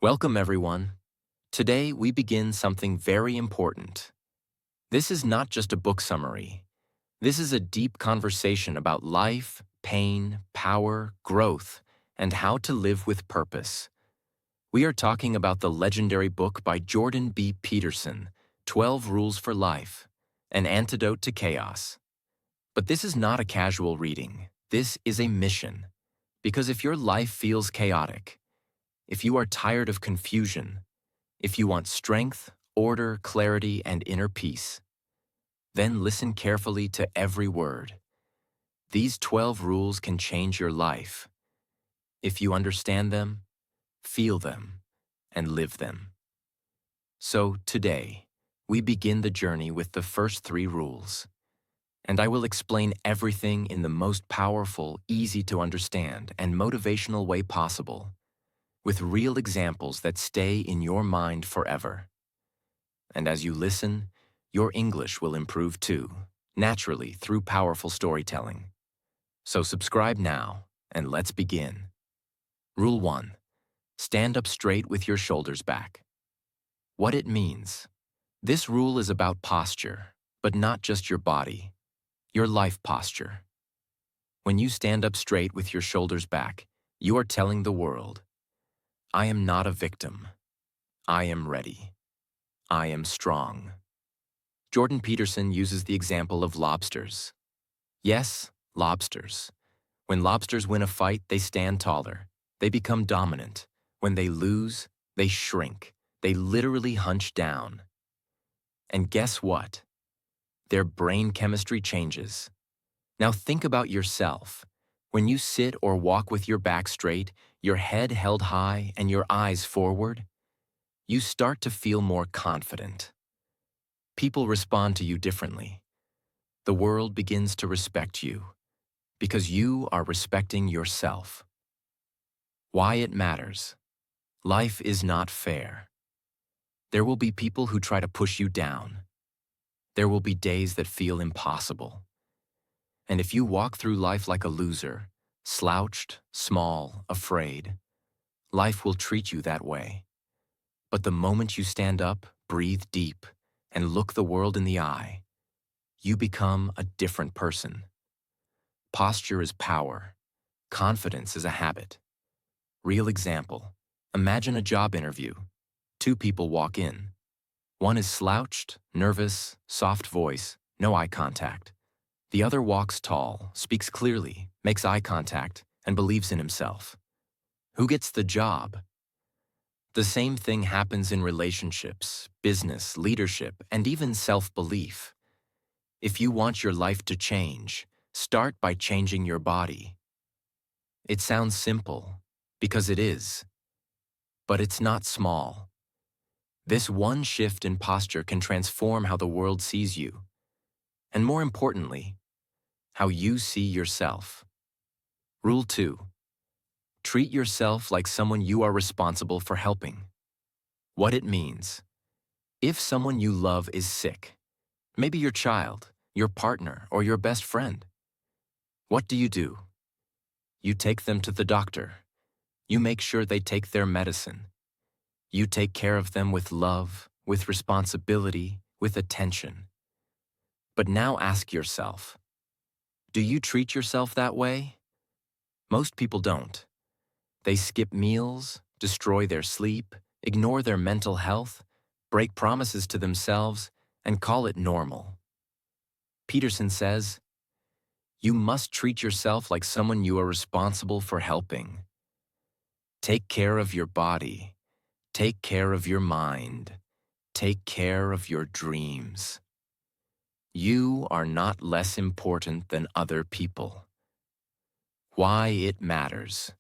Welcome, everyone. Today, we begin something very important. This is not just a book summary. This is a deep conversation about life, pain, power, growth, and how to live with purpose. We are talking about the legendary book by Jordan B. Peterson, 12 Rules for Life, An Antidote to Chaos. But this is not a casual reading. This is a mission. Because if your life feels chaotic, if you are tired of confusion, if you want strength, order, clarity, and inner peace, then listen carefully to every word. These 12 rules can change your life if you understand them, feel them, and live them. So today, we begin the journey with the first 3 rules, and I will explain everything in the most powerful, easy to understand, and motivational way possible, with real examples that stay in your mind forever. And as you listen, your English will improve too, naturally through powerful storytelling. So subscribe now, and let's begin. Rule 1. Stand up straight with your shoulders back. What it means. This rule is about posture, but not just your body, your life posture. When you stand up straight with your shoulders back, you are telling the world, I am not a victim. I am ready. I am strong. Jordan Peterson uses the example of lobsters. Yes, lobsters. When lobsters win a fight, they stand taller. They become dominant. When they lose, they shrink. They literally hunch down. And guess what? Their brain chemistry changes. Now think about yourself. When you sit or walk with your back straight, your head held high, and your eyes forward, you start to feel more confident. People respond to you differently. The world begins to respect you because you are respecting yourself. Why it matters. Life is not fair. There will be people who try to push you down. There will be days that feel impossible. And if you walk through life like a loser, slouched, small, afraid, life will treat you that way. But the moment you stand up, breathe deep, and look the world in the eye, you become a different person. Posture is power. Confidence is a habit. Real example. Imagine a job interview. 2 people walk in. One is slouched, nervous, soft voice, no eye contact. The other walks tall, speaks clearly, makes eye contact, and believes in himself. Who gets the job? The same thing happens in relationships, business, leadership, and even self-belief. If you want your life to change, start by changing your body. It sounds simple, because it is. But it's not small. This one shift in posture can transform how the world sees you. And more importantly, how you see yourself. Rule 2. Treat yourself like someone you are responsible for helping. What it means. If someone you love is sick, maybe your child, your partner, or your best friend, what do? You take them to the doctor. You make sure they take their medicine. You take care of them with love, with responsibility, with attention. But now ask yourself, do you treat yourself that way? Most people don't. They skip meals, destroy their sleep, ignore their mental health, break promises to themselves, and call it normal. Peterson says, you must treat yourself like someone you are responsible for helping. Take care of your body. Take care of your mind. Take care of your dreams. You are not less important than other people. Why it matters.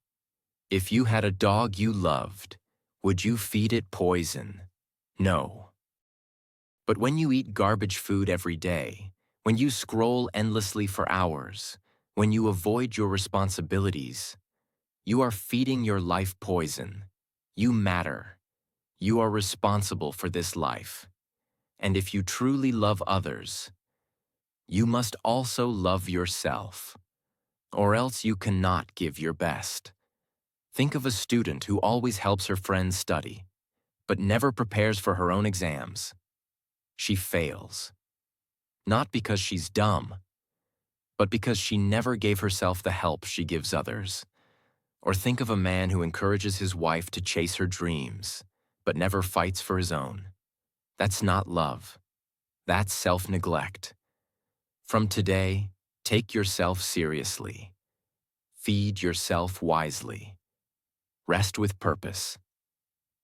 If you had a dog you loved, would you feed it poison? No. But when you eat garbage food every day, when you scroll endlessly for hours, when you avoid your responsibilities, you are feeding your life poison. You matter. You are responsible for this life. And if you truly love others, you must also love yourself, or else you cannot give your best. Think of a student who always helps her friends study, but never prepares for her own exams. She fails. Not because she's dumb, but because she never gave herself the help she gives others. Or think of a man who encourages his wife to chase her dreams, but never fights for his own. That's not love. That's self-neglect. From today, take yourself seriously. Feed yourself wisely. Rest with purpose.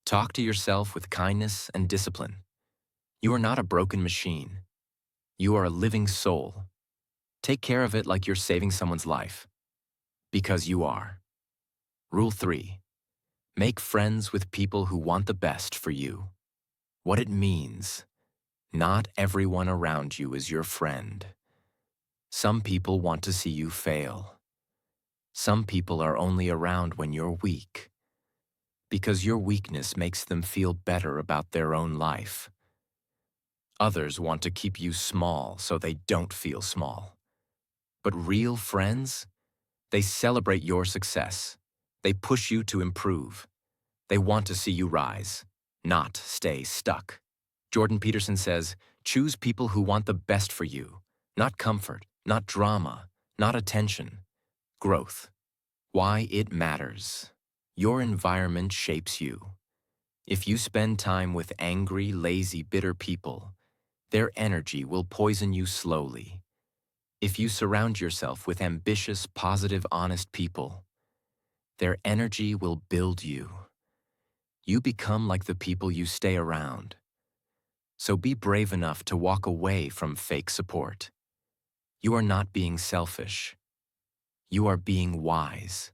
Talk to yourself with kindness and discipline. You are not a broken machine. You are a living soul. Take care of it like you're saving someone's life. Because you are. Rule 3. Make friends with people who want the best for you. What it means: not everyone around you is your friend. Some people want to see you fail. Some people are only around when you're weak, because your weakness makes them feel better about their own life. Others want to keep you small so they don't feel small. But real friends, they celebrate your success. They push you to improve. They want to see you rise, not stay stuck. Jordan Peterson says, choose people who want the best for you, not comfort, not drama, not attention, growth. Why it matters. Your environment shapes you. If you spend time with angry, lazy, bitter people, their energy will poison you slowly. If you surround yourself with ambitious, positive, honest people, their energy will build you. You become like the people you stay around. So be brave enough to walk away from fake support. You are not being selfish. You are being wise.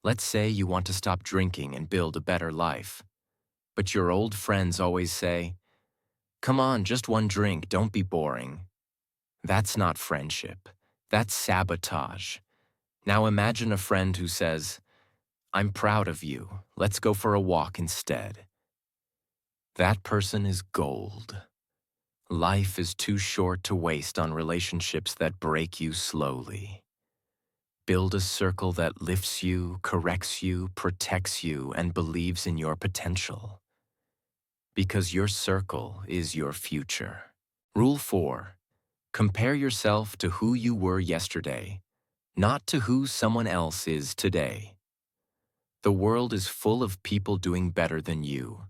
Let's say you want to stop drinking and build a better life. But your old friends always say, "Come on, just one drink, don't be boring." That's not friendship. That's sabotage. Now imagine a friend who says, "I'm proud of you. Let's go for a walk instead." That person is gold. Life is too short to waste on relationships that break you slowly. Build a circle that lifts you, corrects you, protects you, and believes in your potential. Because your circle is your future. Rule 4. Compare yourself to who you were yesterday, not to who someone else is today. The world is full of people doing better than you.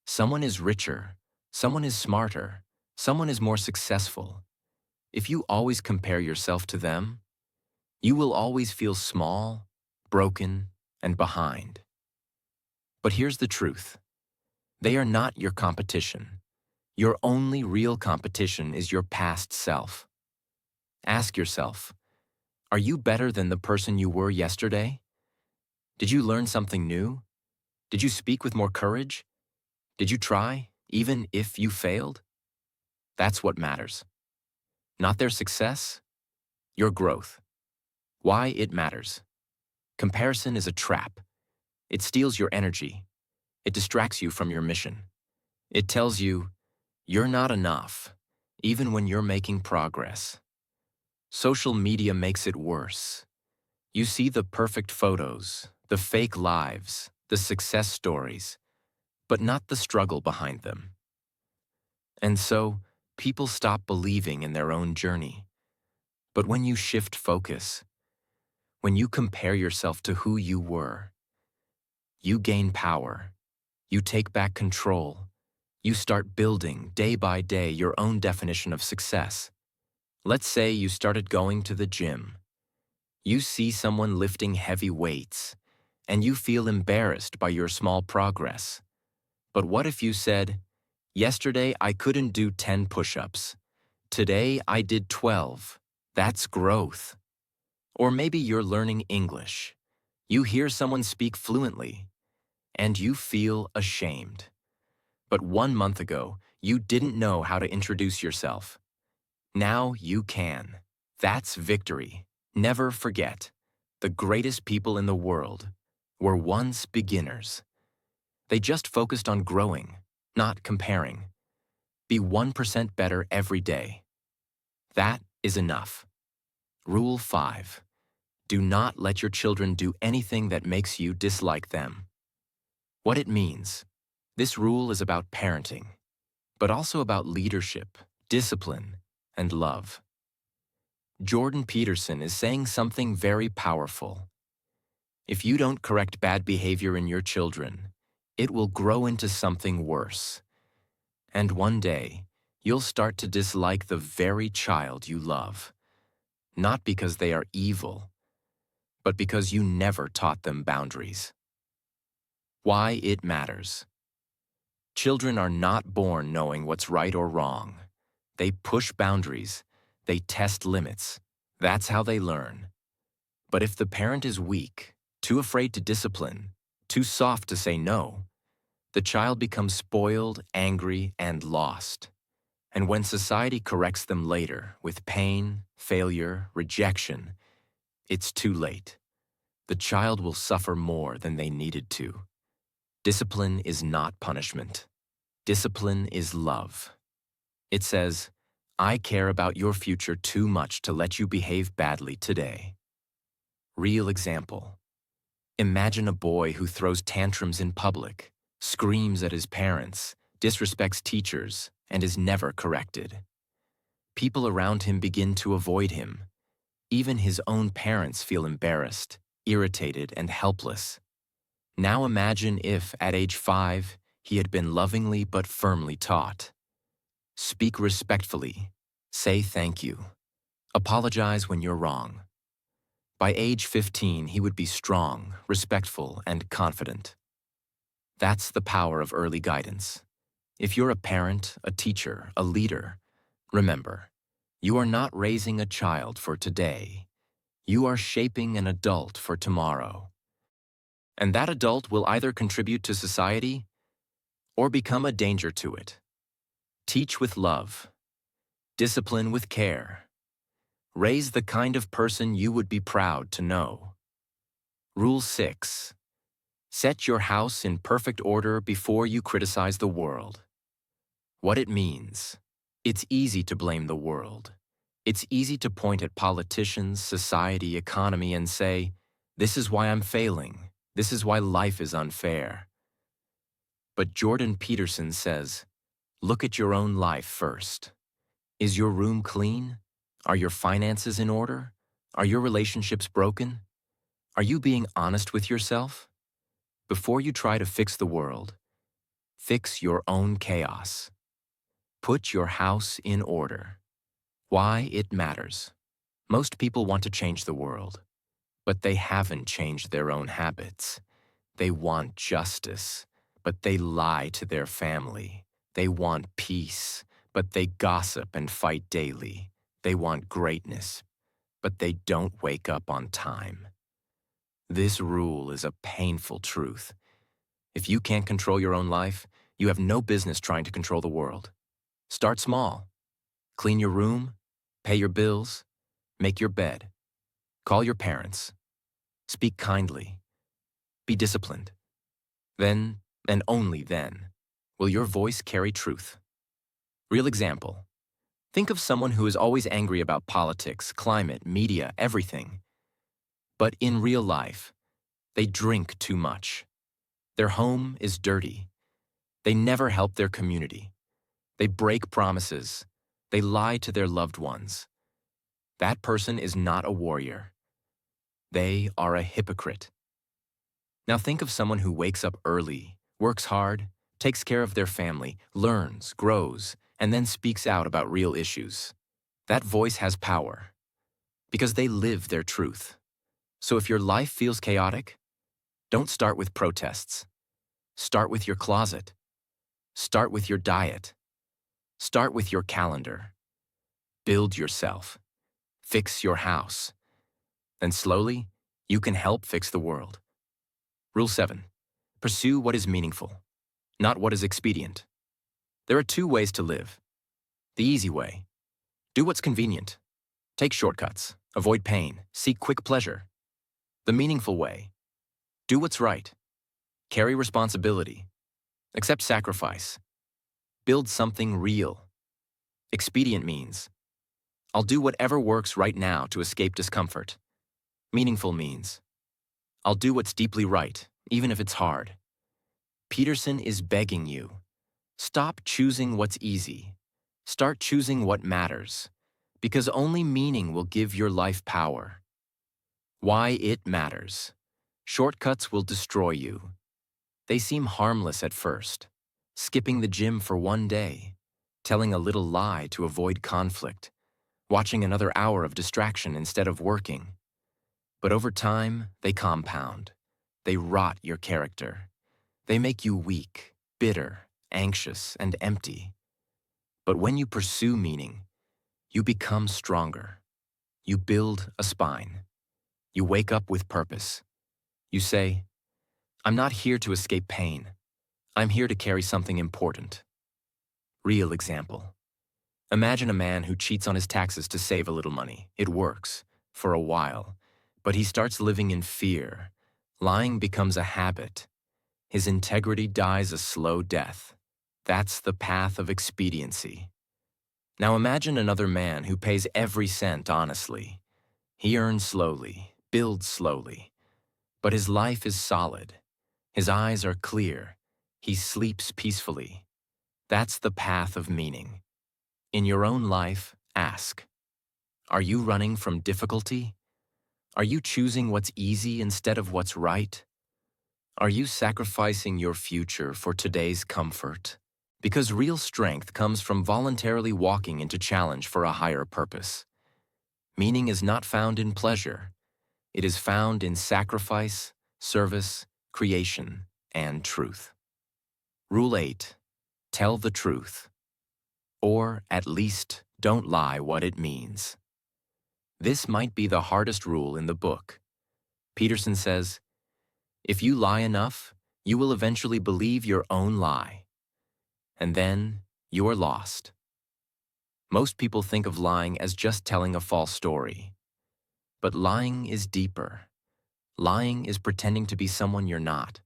Someone is richer, someone is smarter, someone is more successful. If you always compare yourself to them, you will always feel small, broken, and behind. But here's the truth. They are not your competition. Your only real competition is your past self. Ask yourself, are you better than the person you were yesterday? Did you learn something new? Did you speak with more courage? Did you try, even if you failed? That's what matters. Not their success, your growth. Why it matters. Comparison is a trap. It steals your energy. It distracts you from your mission. It tells you, you're not enough, even when you're making progress. Social media makes it worse. You see the perfect photos, the fake lives, the success stories, but not the struggle behind them. And so, people stop believing in their own journey. But when you shift focus, when you compare yourself to who you were, you gain power. You take back control. You start building, day by day, your own definition of success. Let's say you started going to the gym. You see someone lifting heavy weights, and you feel embarrassed by your small progress. But what if you said, "Yesterday I couldn't do 10 push-ups. Today I did 12. That's growth." Or maybe you're learning English. You hear someone speak fluently, and you feel ashamed. But 1 month ago, you didn't know how to introduce yourself. Now you can. That's victory. Never forget, the greatest people in the world were once beginners. They just focused on growing, not comparing. Be 1% better every day. That is enough. Rule 5. Do not let your children do anything that makes you dislike them. What it means. This rule is about parenting, but also about leadership, discipline, and love. Jordan Peterson is saying something very powerful. If you don't correct bad behavior in your children, it will grow into something worse. And one day, you'll start to dislike the very child you love. Not because they are evil, but because you never taught them boundaries. Why it matters. Children are not born knowing what's right or wrong. They push boundaries. They test limits. That's how they learn. But if the parent is weak, too afraid to discipline, too soft to say no, the child becomes spoiled, angry, and lost. And when society corrects them later with pain, failure, rejection, it's too late. The child will suffer more than they needed to. Discipline is not punishment. Discipline is love. It says, I care about your future too much to let you behave badly today. Real example. Imagine a boy who throws tantrums in public, screams at his parents, disrespects teachers, and is never corrected. People around him begin to avoid him. Even his own parents feel embarrassed, irritated, and helpless. Now imagine if, at age 5, he had been lovingly but firmly taught. Speak respectfully. Say thank you. Apologize when you're wrong. By age 15, he would be strong, respectful, and confident. That's the power of early guidance. If you're a parent, a teacher, a leader, remember, you are not raising a child for today. You are shaping an adult for tomorrow. And that adult will either contribute to society or become a danger to it. Teach with love. Discipline with care. Raise the kind of person you would be proud to know. Rule 6. Set your house in perfect order before you criticize the world. What it means. It's easy to blame the world. It's easy to point at politicians, society, economy, and say, this is why I'm failing. This is why life is unfair. But Jordan Peterson says, look at your own life first. Is your room clean? Are your finances in order? Are your relationships broken? Are you being honest with yourself? Before you try to fix the world, fix your own chaos. Put your house in order. Why it matters. Most people want to change the world, but they haven't changed their own habits. They want justice, but they lie to their family. They want peace, but they gossip and fight daily. They want greatness, but they don't wake up on time. This rule is a painful truth. If you can't control your own life, you have no business trying to control the world. Start small. Clean your room, pay your bills, make your bed, call your parents, speak kindly, be disciplined. Then, and only then, will your voice carry truth. Real example. Think of someone who is always angry about politics, climate, media, everything. But in real life, they drink too much. Their home is dirty. They never help their community. They break promises. They lie to their loved ones. That person is not a warrior. They are a hypocrite. Now think of someone who wakes up early, works hard, takes care of their family, learns, grows, and then speaks out about real issues. That voice has power because they live their truth. So if your life feels chaotic, don't start with protests. Start with your closet. Start with your diet. Start with your calendar. Build yourself. Fix your house. Then slowly, you can help fix the world. Rule 7. Pursue what is meaningful, not what is expedient. There are 2 ways to live. The easy way. Do what's convenient. Take shortcuts. Avoid pain. Seek quick pleasure. The meaningful way. Do what's right. Carry responsibility. Accept sacrifice. Build something real. Expedient means, I'll do whatever works right now to escape discomfort. Meaningful means, I'll do what's deeply right, even if it's hard. Peterson is begging you, stop choosing what's easy. Start choosing what matters, because only meaning will give your life power. Why it matters. Shortcuts will destroy you. They seem harmless at first. Skipping the gym for one day, telling a little lie to avoid conflict, watching another hour of distraction instead of working. But over time, they compound. They rot your character. They make you weak, bitter, anxious, and empty. But when you pursue meaning, you become stronger. You build a spine. You wake up with purpose. You say, I'm not here to escape pain. I'm here to carry something important. Real example. Imagine a man who cheats on his taxes to save a little money. It works, for a while. But he starts living in fear. Lying becomes a habit. His integrity dies a slow death. That's the path of expediency. Now imagine another man who pays every cent honestly. He earns slowly, builds slowly. But his life is solid. His eyes are clear. He sleeps peacefully. That's the path of meaning. In your own life, ask, are you running from difficulty? Are you choosing what's easy instead of what's right? Are you sacrificing your future for today's comfort? Because real strength comes from voluntarily walking into challenge for a higher purpose. Meaning is not found in pleasure. It is found in sacrifice, service, creation, and truth. Rule 8. Tell the truth. Or, at least, don't lie what it means. This might be the hardest rule in the book. Peterson says, if you lie enough, you will eventually believe your own lie. And then, you are lost. Most people think of lying as just telling a false story. But lying is deeper. Lying is pretending to be someone you're not.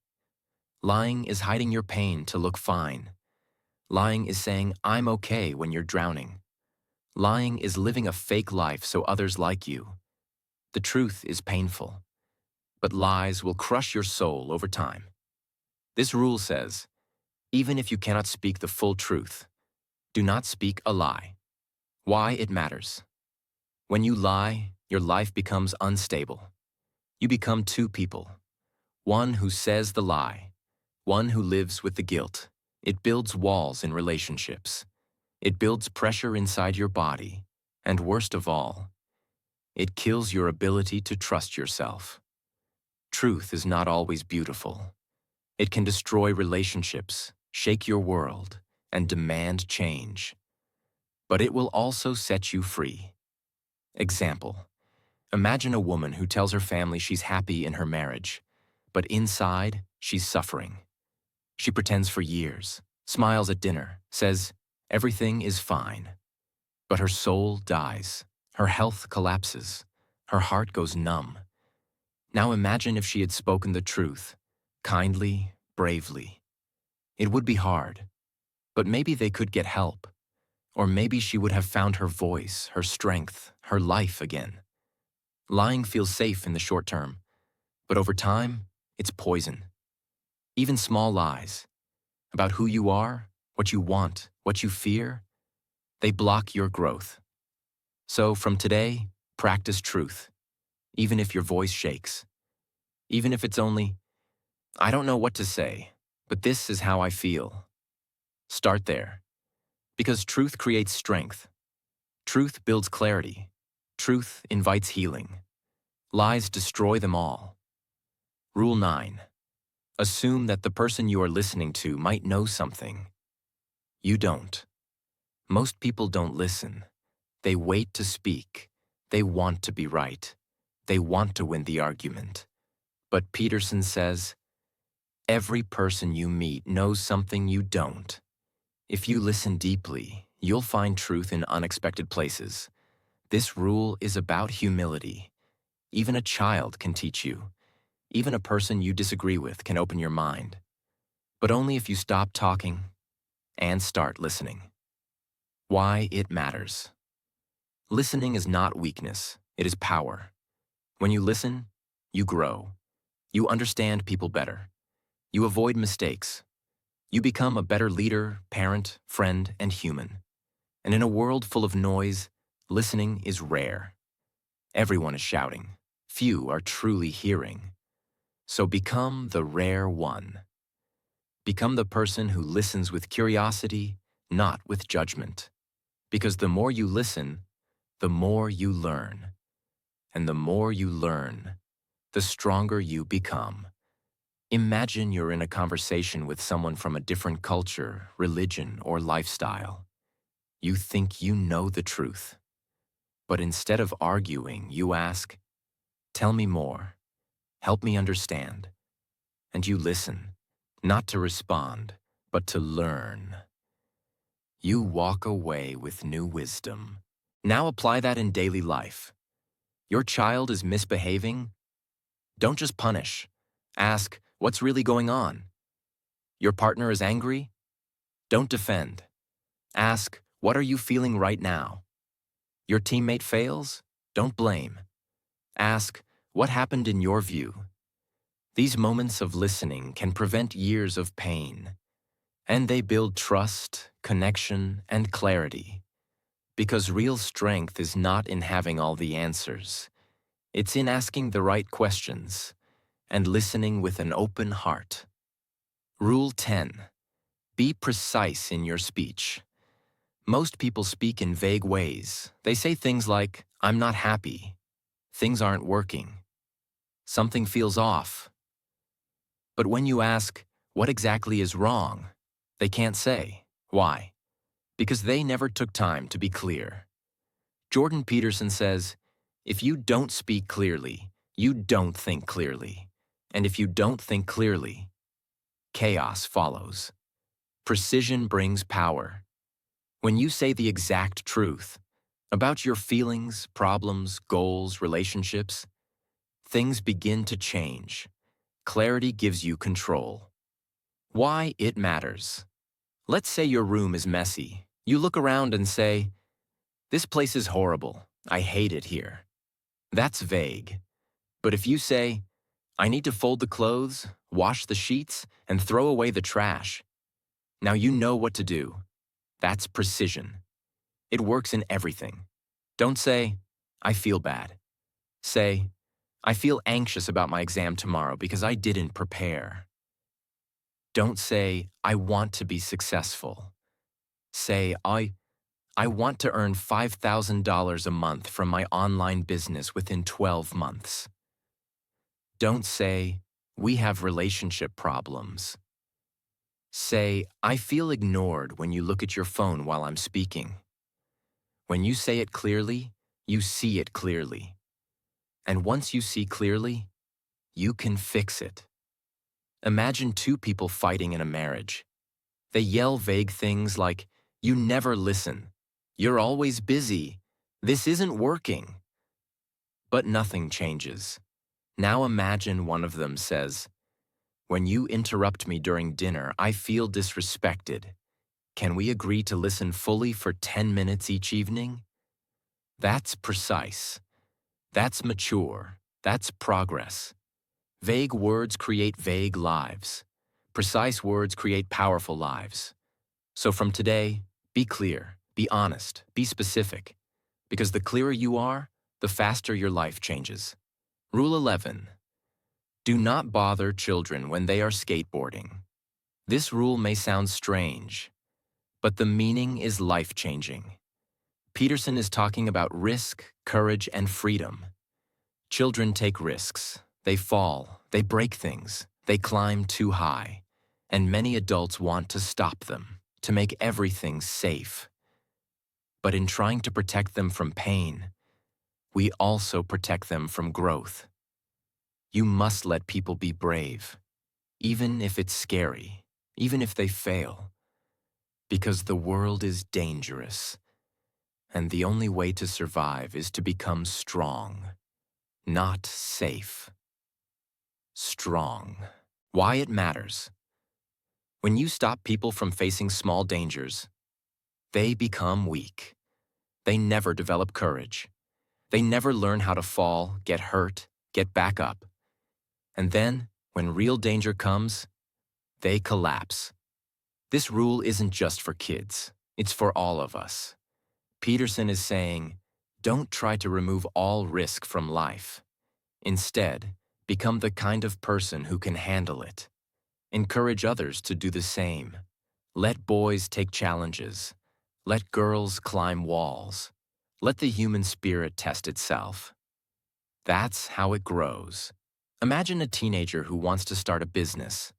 Lying is hiding your pain to look fine. Lying is saying, I'm okay when you're drowning. Lying is living a fake life so others like you. The truth is painful, but lies will crush your soul over time. This rule says, even if you cannot speak the full truth, do not speak a lie. Why it matters. When you lie, your life becomes unstable. You become two people. One who says the lie, one who lives with the guilt. It builds walls in relationships. It builds pressure inside your body. And worst of all, it kills your ability to trust yourself. Truth is not always beautiful. It can destroy relationships, shake your world, and demand change. But it will also set you free. Example. Imagine a woman who tells her family she's happy in her marriage, but inside, she's suffering. She pretends for years, smiles at dinner, says, everything is fine. But her soul dies, her health collapses, her heart goes numb. Now imagine if she had spoken the truth, kindly, bravely. It would be hard, but maybe they could get help. Or maybe she would have found her voice, her strength, her life again. Lying feels safe in the short term, but over time, it's poison. Even small lies about who you are, what you want, what you fear, they block your growth. So from today, practice truth, even if your voice shakes. Even if it's only, I don't know what to say, but this is how I feel. Start there. Because truth creates strength. Truth builds clarity. Truth invites healing. Lies destroy them all. Rule 9. Assume that the person you are listening to might know something. You don't. Most people don't listen. They wait to speak. They want to be right. They want to win the argument. But Peterson says, every person you meet knows something you don't. If you listen deeply, you'll find truth in unexpected places. This rule is about humility. Even a child can teach you. Even a person you disagree with can open your mind. But only if you stop talking and start listening. Why it matters. Listening is not weakness, it is power. When you listen, you grow. You understand people better. You avoid mistakes. You become a better leader, parent, friend, and human. And in a world full of noise, listening is rare. Everyone is shouting. Few are truly hearing. So become the rare one. Become the person who listens with curiosity, not with judgment. Because the more you listen, the more you learn. And the more you learn, the stronger you become. Imagine you're in a conversation with someone from a different culture, religion, or lifestyle. You think you know the truth. But instead of arguing, you ask, "Tell me more. Help me understand." And you listen, not to respond, but to learn. You walk away with new wisdom. Now apply that in daily life. Your child is misbehaving? Don't just punish. Ask, "What's really going on?" Your partner is angry? Don't defend. Ask, "What are you feeling right now?" Your teammate fails? Don't blame. Ask, "What happened in your view?" These moments of listening can prevent years of pain, and they build trust, connection, and clarity. Because real strength is not in having all the answers. It's in asking the right questions and listening with an open heart. Rule 10. Be precise in your speech. Most people speak in vague ways. They say things like, "I'm not happy," "Things aren't working," "Something feels off." But when you ask, "What exactly is wrong?" they can't say. Why? Because they never took time to be clear. Jordan Peterson says, "If you don't speak clearly, you don't think clearly. And if you don't think clearly, chaos follows." Precision brings power. When you say the exact truth about your feelings, problems, goals, relationships, things begin to change. Clarity gives you control. Why it matters. Let's say your room is messy. You look around and say, "This place is horrible. I hate it here." That's vague. But if you say, "I need to fold the clothes, wash the sheets, and throw away the trash," now you know what to do. That's precision. It works in everything. Don't say, "I feel bad." Say, "I feel anxious about my exam tomorrow because I didn't prepare." Don't say, "I want to be successful." Say, I want to earn $5,000 a month from my online business within 12 months. Don't say, "We have relationship problems." Say, "I feel ignored when you look at your phone while I'm speaking." When you say it clearly, you see it clearly. And once you see clearly, you can fix it. Imagine two people fighting in a marriage. They yell vague things like, "You never listen," "You're always busy," "This isn't working." But nothing changes. Now imagine one of them says, "When you interrupt me during dinner, I feel disrespected. Can we agree to listen fully for 10 minutes each evening?" That's precise. That's mature. That's progress. Vague words create vague lives. Precise words create powerful lives. So from today, be clear, be honest, be specific. Because the clearer you are, the faster your life changes. Rule 11. Do not bother children when they are skateboarding. This rule may sound strange, but the meaning is life-changing. Peterson is talking about risk, courage, and freedom. Children take risks. They fall, they break things, they climb too high. And many adults want to stop them, to make everything safe. But in trying to protect them from pain, we also protect them from growth. You must let people be brave, even if it's scary, even if they fail. Because the world is dangerous, and the only way to survive is to become strong, not safe. Strong. Why it matters. When you stop people from facing small dangers, they become weak. They never develop courage. They never learn how to fall, get hurt, get back up. And then, when real danger comes, they collapse. This rule isn't just for kids, it's for all of us. Peterson is saying, don't try to remove all risk from life. Instead, become the kind of person who can handle it. Encourage others to do the same. Let boys take challenges. Let girls climb walls. Let the human spirit test itself. That's how it grows. Imagine a teenager who wants to start a business.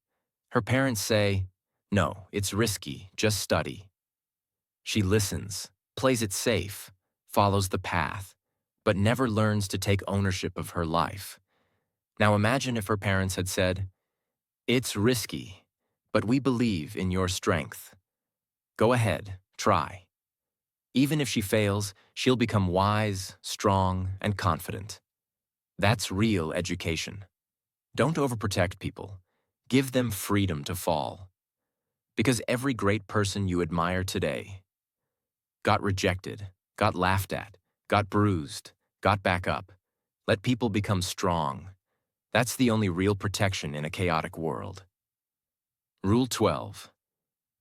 Her parents say, "No, it's risky, just study." She listens, plays it safe, follows the path, but never learns to take ownership of her life. Now imagine if her parents had said, "It's risky, but we believe in your strength. Go ahead, try." Even if she fails, she'll become wise, strong, and confident. That's real education. Don't overprotect people. Give them freedom to fall. Because every great person you admire today got rejected, got laughed at, got bruised, got back up. Let people become strong. That's the only real protection in a chaotic world. Rule 12.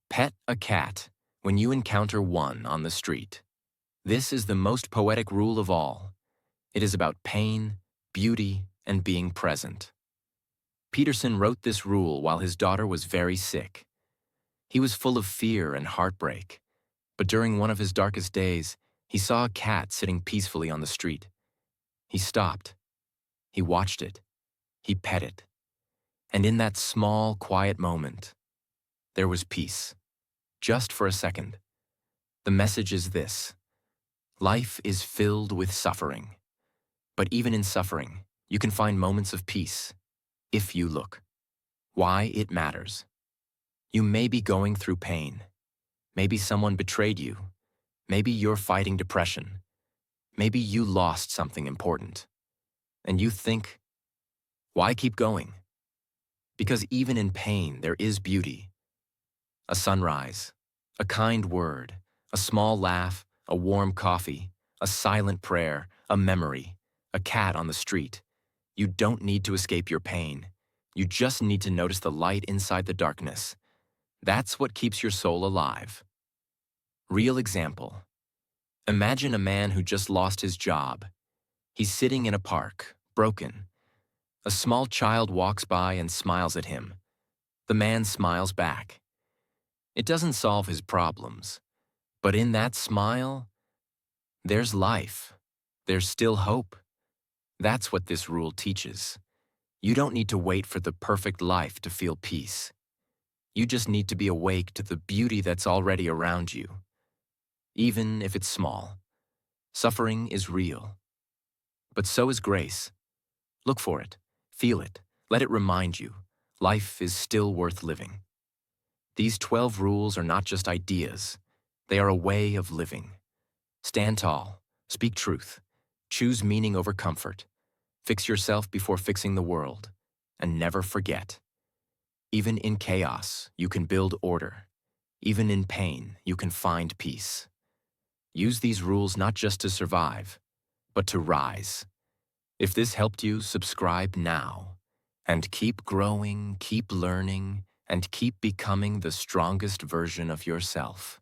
Pet a cat when you encounter one on the street. This is the most poetic rule of all. It is about pain, beauty, and being present. Peterson wrote this rule while his daughter was very sick. He was full of fear and heartbreak, but during one of his darkest days, he saw a cat sitting peacefully on the street. He stopped. He watched it. He pet it. And in that small, quiet moment, there was peace. Just for a second. The message is this: life is filled with suffering. But even in suffering, you can find moments of peace, if you look. Why it matters. You may be going through pain. Maybe someone betrayed you. Maybe you're fighting depression. Maybe you lost something important. And you think, why keep going? Because even in pain, there is beauty. A sunrise, a kind word, a small laugh, a warm coffee, a silent prayer, a memory, a cat on the street. You don't need to escape your pain. You just need to notice the light inside the darkness. That's what keeps your soul alive. Real example. Imagine a man who just lost his job. He's sitting in a park, broken. A small child walks by and smiles at him. The man smiles back. It doesn't solve his problems, but in that smile, there's life. There's still hope. That's what this rule teaches. You don't need to wait for the perfect life to feel peace. You just need to be awake to the beauty that's already around you. Even if it's small. Suffering is real. But so is grace. Look for it. Feel it. Let it remind you. Life is still worth living. These 12 rules are not just ideas. They are a way of living. Stand tall. Speak truth. Choose meaning over comfort. Fix yourself before fixing the world. And never forget. Even in chaos, you can build order. Even in pain, you can find peace. Use these rules not just to survive, but to rise. If this helped you, subscribe now. And keep growing, keep learning, and keep becoming the strongest version of yourself.